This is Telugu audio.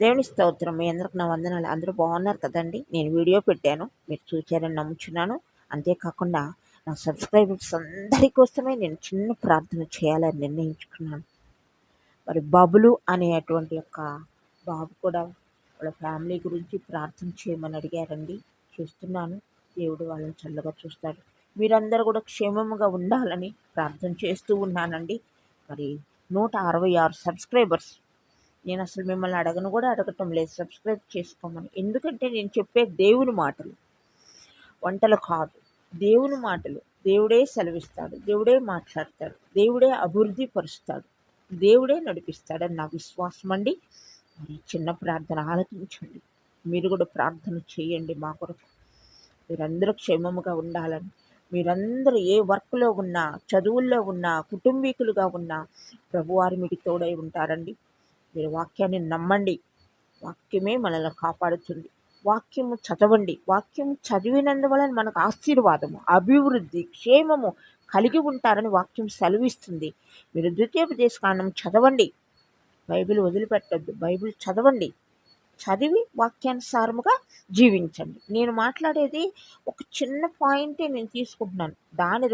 దేవుని స్తోత్రం. మీ అందరికి నా వందనాలు. అందరూ బాగున్నారు కదండి. నేను వీడియో పెట్టాను, మీరు చూశారని నమ్ముచున్నాను. అంతేకాకుండా నా సబ్స్క్రైబర్స్ అందరి కోసమే నేను చిన్న ప్రార్థన చేయాలని నిర్ణయించుకున్నాను. మరి బబులు అనేటువంటి యొక్క బాబు కూడా వాళ్ళ ఫ్యామిలీ గురించి ప్రార్థన చేయమని అడిగారండి. చూస్తున్నాను, దేవుడు వాళ్ళని చల్లగా చూస్తాడు. మీరందరూ కూడా క్షేమముగా ఉండాలని ప్రార్థన చేస్తూ ఉన్నానండి. మరి 166 సబ్స్క్రైబర్స్. నేను అసలు మిమ్మల్ని అడగను కూడా అడగటం లేదు సబ్స్క్రైబ్ చేసుకోమని. ఎందుకంటే నేను చెప్పే దేవుని మాటలు, వంటలు కాదు, దేవుని మాటలు. దేవుడే సెలవిస్తాడు, దేవుడే మాట్లాడతాడు, దేవుడే అభివృద్ధి పరుస్తాడు, దేవుడే నడిపిస్తాడని నా విశ్వాసం అండి. మరి చిన్న ప్రార్థన ఆలకించండి. మీరు కూడా ప్రార్థన చేయండి మా కొరకు. మీరందరూ క్షేమముగా ఉండాలని, మీరందరూ ఏ వర్క్లో ఉన్నా, చదువుల్లో ఉన్నా, కుటుంబీకులుగా ఉన్నా ప్రభువారు మీకు తోడై ఉంటారండి. మీరు వాక్యాన్ని నమ్మండి. వాక్యమే మనల్ని కాపాడుతుంది. వాక్యము చదవండి. వాక్యం చదివినందువలన మనకు ఆశీర్వాదము, అభివృద్ధి, క్షేమము కలిగి ఉంటారని వాక్యం సెలవిస్తుంది. మీరు ద్వితీయోపదేశకాండం చదవండి. బైబిల్ వదిలిపెట్టద్దు, బైబిల్ చదవండి. చదివి వాక్యానుసారముగా జీవించండి. నేను మాట్లాడేది ఒక చిన్న పాయింటే నేను తీసుకుంటున్నాను. దాని